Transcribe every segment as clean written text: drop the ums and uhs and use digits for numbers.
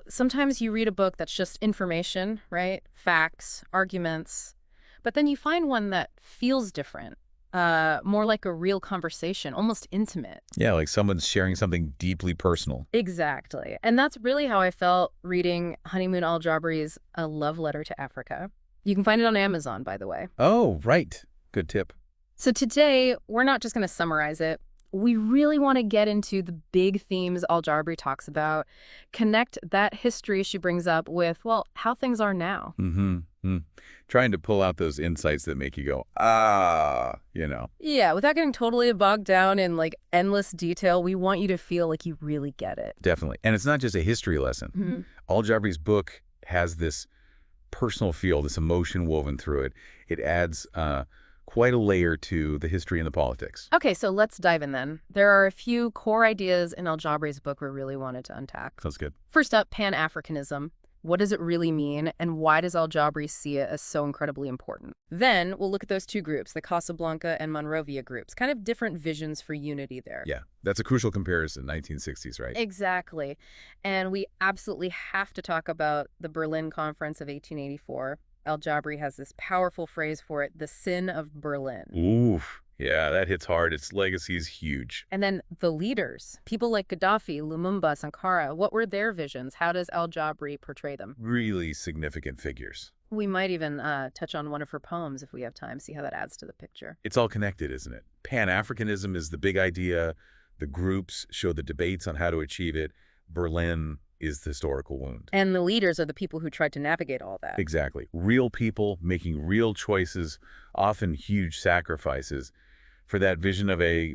Sometimes you read a book that's just information, right? Facts, arguments, but then you find one that feels different, more like a real conversation, almost intimate. Yeah, like someone's sharing something deeply personal. Exactly. And that's really how I felt reading Honeymoon Al-Jabri's A Love Letter to Africa. You can find it on Amazon, by the way. Oh, right. Good tip. So today, we're not just going to summarize it. We really want to get into the big themes Al-Jabri talks about, connect that history she brings up with, well, how things are now. Mm-hmm. Trying to pull out those insights that make you go, Yeah, without getting totally bogged down in endless detail, we want you to feel like you really get it. Definitely. And it's not just a history lesson. Al-Jabri's book has this personal feel, this emotion woven through it. It adds quite a layer to the history and the politics. Okay, so let's dive in then. There are a few core ideas in Al-Jabri's book we really wanted to unpack. Sounds good. First up, Pan-Africanism. What does it really mean, and why does Al-Jabri see it as so incredibly important? Then we'll look at those two groups, the Casablanca and Monrovia groups, kind of different visions for unity there. Yeah, that's a crucial comparison, 1960s, right? Exactly. And we absolutely have to talk about the Berlin Conference of 1884. Al-Jabri has this powerful phrase for it, the sin of Berlin. Oof. Yeah, that hits hard. Its legacy is huge. And then the leaders, people like Gaddafi, Lumumba, Sankara, what were their visions? How does Al-Jabri portray them? Really significant figures. We might even touch on one of her poems if we have time, see how that adds to the picture. It's all connected, isn't it? Pan-Africanism is the big idea. The groups show the debates on how to achieve it. Berlin is the historical wound. And the leaders are the people who tried to navigate all that. Exactly. Real people making real choices, often huge sacrifices, for that vision of a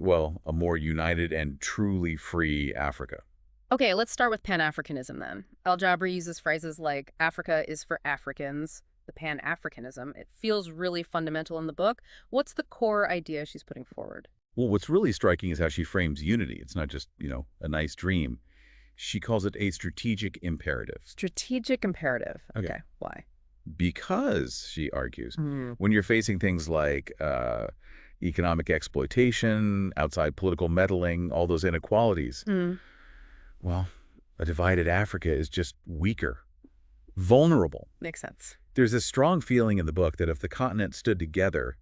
more united and truly free Africa. Okay, let's start with Pan-Africanism then. Al-Jabri uses phrases like Africa is for Africans, the Pan-Africanism. It feels really fundamental in the book. What's the core idea she's putting forward? Well, what's really striking is how she frames unity. It's not just, a nice dream. She calls it a strategic imperative. Strategic imperative. Okay, why? Because, she argues, when you're facing things like economic exploitation, outside political meddling, all those inequalities, well, a divided Africa is just weaker, vulnerable. Makes sense. There's a strong feeling in the book that if the continent stood together,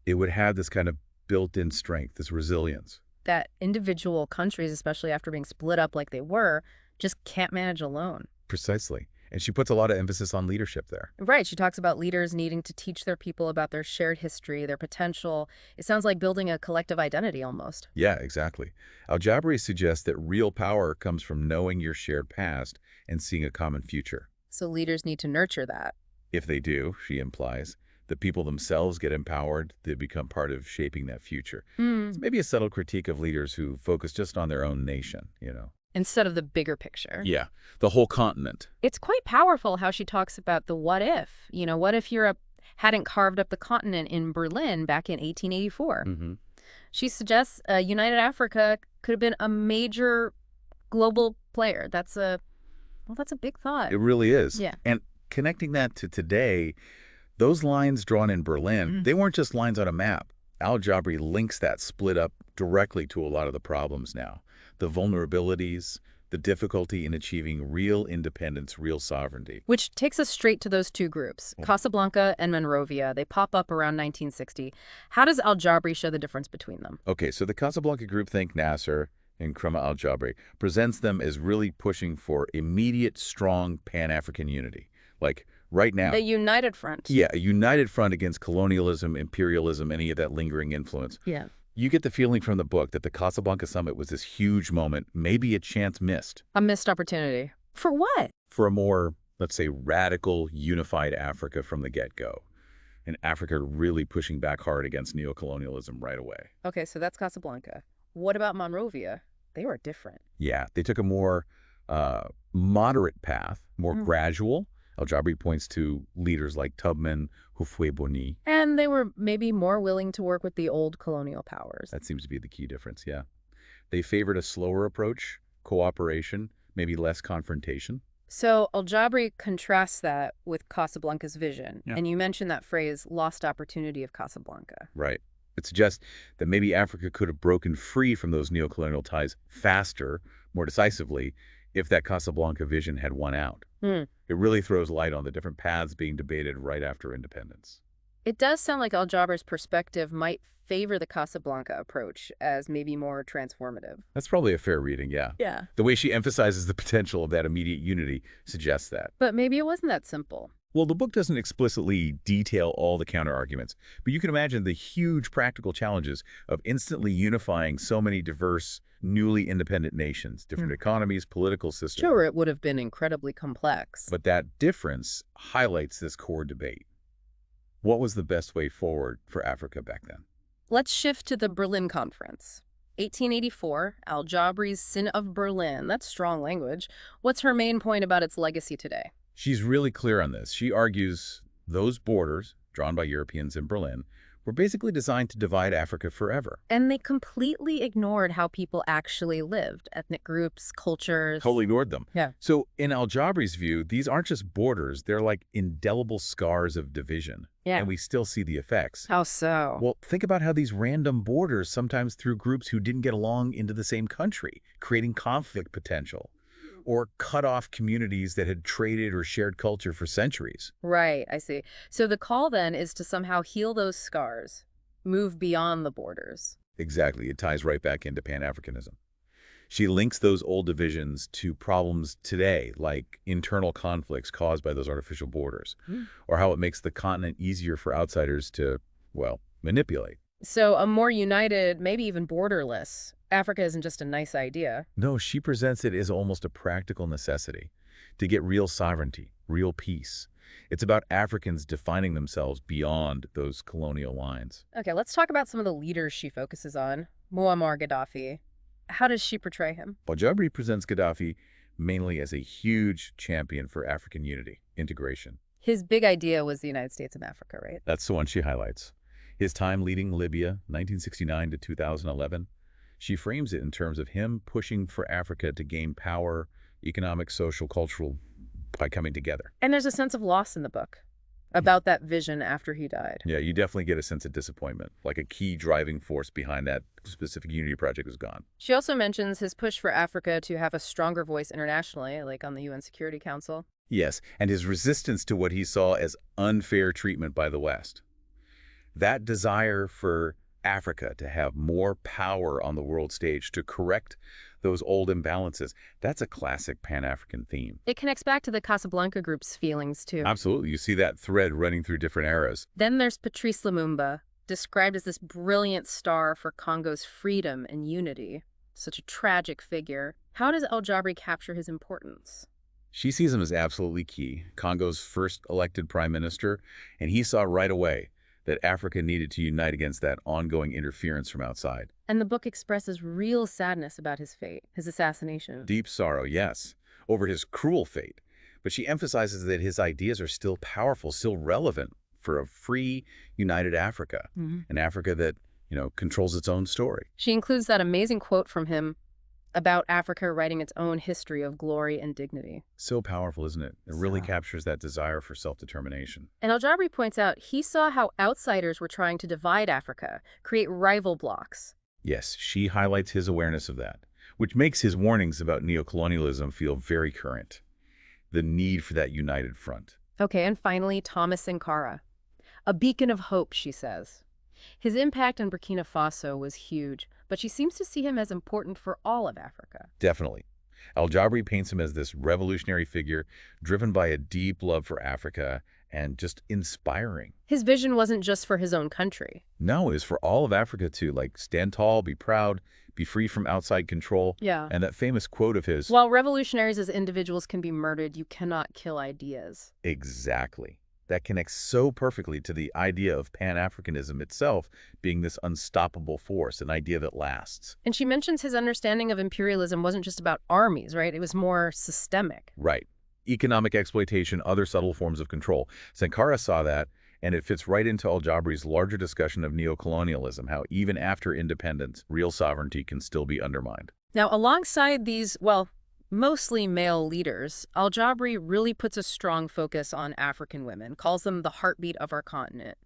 it would have this kind of built-in strength, this resilience. That individual countries, especially after being split up like they were, just can't manage alone. Precisely. And she puts a lot of emphasis on leadership there. Right. She talks about leaders needing to teach their people about their shared history, their potential. It sounds like building a collective identity almost. Yeah, exactly. Al-Jabri suggests that real power comes from knowing your shared past and seeing a common future. So leaders need to nurture that. If they do, she implies, the people themselves get empowered, they become part of shaping that future. It's maybe a subtle critique of leaders who focus just on their own nation, Instead of the bigger picture. Yeah, the whole continent. It's quite powerful how she talks about the what if. What if Europe hadn't carved up the continent in Berlin back in 1884? She suggests a united Africa could have been a major global player. That's a big thought. It really is. Yeah. And connecting that to today, those lines drawn in Berlin, they weren't just lines on a map. Al-Jabri links that split up directly to a lot of the problems now. The vulnerabilities, the difficulty in achieving real independence, real sovereignty. Which takes us straight to those two groups, Casablanca and Monrovia. They pop up around 1960. How does Al-Jabri show the difference between them? Okay, so the Casablanca groupthink, Nasser and Nkrumah Al-Jabri, presents them as really pushing for immediate, strong Pan-African unity. Like right now. The united front. Yeah, a united front against colonialism, imperialism, any of that lingering influence. Yeah. You get the feeling from the book that the Casablanca summit was this huge moment, maybe a chance missed. A missed opportunity. For what? For a more, let's say, radical, unified Africa from the get-go. And Africa really pushing back hard against neocolonialism right away. Okay, so that's Casablanca. What about Monrovia? They were different. Yeah, they took a more moderate path, more gradual. Al-Jabri points to leaders like Tubman, Houphouët-Boigny. And they were maybe more willing to work with the old colonial powers. That seems to be the key difference, yeah. They favored a slower approach, cooperation, maybe less confrontation. So Al-Jabri contrasts that with Casablanca's vision. Yeah. And you mentioned that phrase, lost opportunity of Casablanca. Right. It suggests that maybe Africa could have broken free from those neocolonial ties faster, more decisively, if that Casablanca vision had won out. Hmm. It really throws light on the different paths being debated right after independence. It does sound like Al-Jaber's perspective might favor the Casablanca approach as maybe more transformative. That's probably a fair reading, yeah. Yeah. The way she emphasizes the potential of that immediate unity suggests that. But maybe it wasn't that simple. Well, the book doesn't explicitly detail all the counterarguments, but you can imagine the huge practical challenges of instantly unifying so many diverse, newly independent nations, different economies, political systems. Sure, it would have been incredibly complex. But that difference highlights this core debate. What was the best way forward for Africa back then? Let's shift to the Berlin Conference. 1884, Al-Jabri's Sin of Berlin. That's strong language. What's her main point about its legacy today? She's really clear on this. She argues those borders, drawn by Europeans in Berlin, were basically designed to divide Africa forever. And they completely ignored how people actually lived, ethnic groups, cultures. Totally ignored them. Yeah. So in Al-Jabri's view, these aren't just borders, they're like indelible scars of division. Yeah. And we still see the effects. How so? Well, think about how these random borders sometimes threw groups who didn't get along into the same country, creating conflict potential, or cut off communities that had traded or shared culture for centuries. Right, I see. So the call then is to somehow heal those scars, move beyond the borders. Exactly. It ties right back into Pan-Africanism. She links those old divisions to problems today, like internal conflicts caused by those artificial borders, or how it makes the continent easier for outsiders to, well, manipulate. So a more united, maybe even borderless, Africa isn't just a nice idea. No, she presents it as almost a practical necessity to get real sovereignty, real peace. It's about Africans defining themselves beyond those colonial lines. Okay, let's talk about some of the leaders she focuses on. Muammar Gaddafi. How does she portray him? Al-Jabri presents Gaddafi mainly as a huge champion for African unity, integration. His big idea was the United States of Africa, right? That's the one she highlights. His time leading Libya, 1969 to 2011, she frames it in terms of him pushing for Africa to gain power, economic, social, cultural, by coming together. And there's a sense of loss in the book about that vision after he died. Yeah, you definitely get a sense of disappointment, like a key driving force behind that specific unity project was gone. She also mentions his push for Africa to have a stronger voice internationally, like on the UN Security Council. Yes, and his resistance to what he saw as unfair treatment by the West. That desire for Africa to have more power on the world stage to correct those old imbalances, that's a classic Pan-African theme. It connects back to the Casablanca group's feelings, too. Absolutely. You see that thread running through different eras. Then there's Patrice Lumumba, described as this brilliant star for Congo's freedom and unity. Such a tragic figure. How does Al-Jabri capture his importance? She sees him as absolutely key, Congo's first elected prime minister, and he saw right away that Africa needed to unite against that ongoing interference from outside. And the book expresses real sadness about his fate, his assassination. Deep sorrow, yes, over his cruel fate. But she emphasizes that his ideas are still powerful, still relevant for a free, united Africa, an Africa that, controls its own story. She includes that amazing quote from him about Africa writing its own history of glory and dignity. So powerful, isn't it? It really captures that desire for self-determination. And Al-Jabri points out he saw how outsiders were trying to divide Africa, create rival blocs. Yes, she highlights his awareness of that, which makes his warnings about neocolonialism feel very current. The need for that united front. Okay, and finally, Thomas Sankara. A beacon of hope, she says. His impact on Burkina Faso was huge, but she seems to see him as important for all of Africa. Definitely. Al-Jabri paints him as this revolutionary figure driven by a deep love for Africa and just inspiring. His vision wasn't just for his own country. No, it was for all of Africa too, like stand tall, be proud, be free from outside control. Yeah. And that famous quote of his, While revolutionaries as individuals can be murdered, you cannot kill ideas. exactly. That connects so perfectly to the idea of Pan-Africanism itself being this unstoppable force, an idea that lasts. And she mentions his understanding of imperialism wasn't just about armies, right? It was more systemic. Right. Economic exploitation, other subtle forms of control. Sankara saw that, and it fits right into Al-Jabri's larger discussion of neocolonialism, how even after independence, real sovereignty can still be undermined. Now, alongside these, well, mostly male leaders, Al-Jabri really puts a strong focus on African women, calls them the heartbeat of our continent.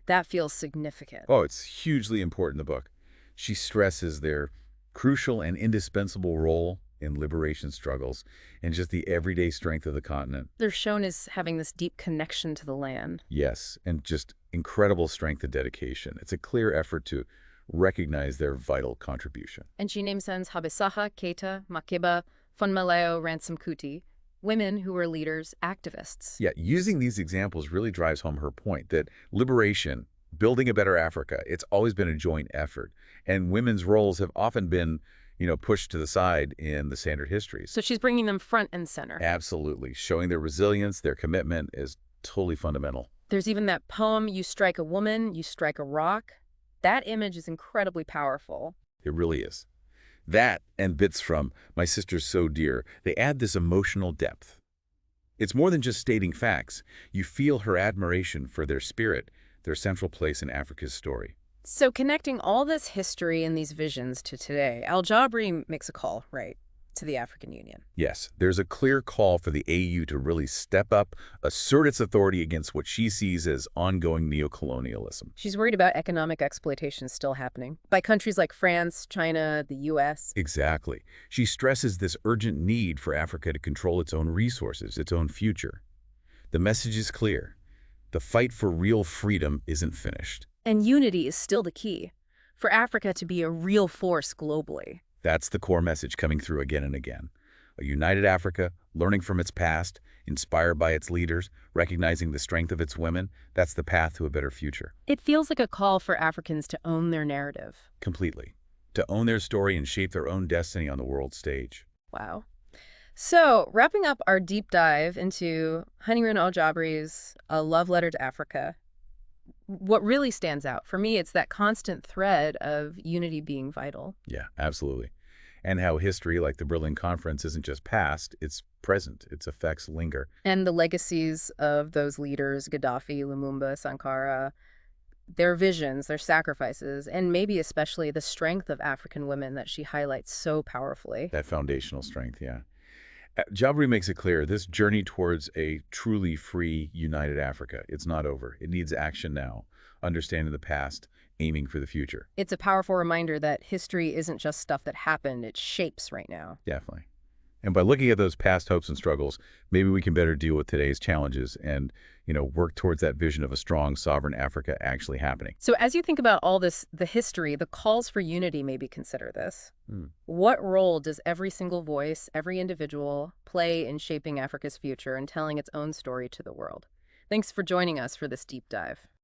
That feels significant. Oh, it's hugely important in the book. She stresses their crucial and indispensable role in liberation struggles and just the everyday strength of the continent. They're shown as having this deep connection to the land. Yes, and just incredible strength and dedication. It's a clear effort to recognize their vital contribution. And she names Habisaha, Keita, Makeba, Funmaleo, Ransom Kuti, women who were leaders, activists. Yeah, using these examples really drives home her point that liberation, building a better Africa, it's always been a joint effort. And women's roles have often been, pushed to the side in the standard histories. So she's bringing them front and center. Absolutely. Showing their resilience, their commitment is totally fundamental. There's even that poem, "You strike a woman, you strike a rock." That image is incredibly powerful. It really is. That and bits from My Sister's So Dear, they add this emotional depth. It's more than just stating facts. You feel her admiration for their spirit, their central place in Africa's story. So connecting all this history and these visions to today, Al-Jabri makes a call, right, to the African Union. Yes, there's a clear call for the AU to really step up, assert its authority against what she sees as ongoing neocolonialism. She's worried about economic exploitation still happening by countries like France, China, the U.S. Exactly. She stresses this urgent need for Africa to control its own resources, its own future. The message is clear. The fight for real freedom isn't finished. And unity is still the key for Africa to be a real force globally. That's the core message coming through again and again. A united Africa, learning from its past, inspired by its leaders, recognizing the strength of its women, that's the path to a better future. It feels like a call for Africans to own their narrative. Completely. To own their story and shape their own destiny on the world stage. Wow. So, wrapping up our deep dive into Hunirun Al-Jabri's A Love Letter to Africa, what really stands out for me, it's that constant thread of unity being vital. Yeah, absolutely. And how history, like the Berlin Conference, isn't just past, it's present. Its effects linger. And the legacies of those leaders, Gaddafi, Lumumba, Sankara, their visions, their sacrifices, and maybe especially the strength of African women that she highlights so powerfully. That foundational strength, yeah. Jabri makes it clear, this journey towards a truly free, united Africa, it's not over. It needs action now, understanding the past, aiming for the future. It's a powerful reminder that history isn't just stuff that happened, it shapes right now. Definitely. And by looking at those past hopes and struggles, maybe we can better deal with today's challenges and, work towards that vision of a strong, sovereign Africa actually happening. So as you think about all this, the history, the calls for unity, maybe consider this. What role does every single voice, every individual play in shaping Africa's future and telling its own story to the world? Thanks for joining us for this deep dive.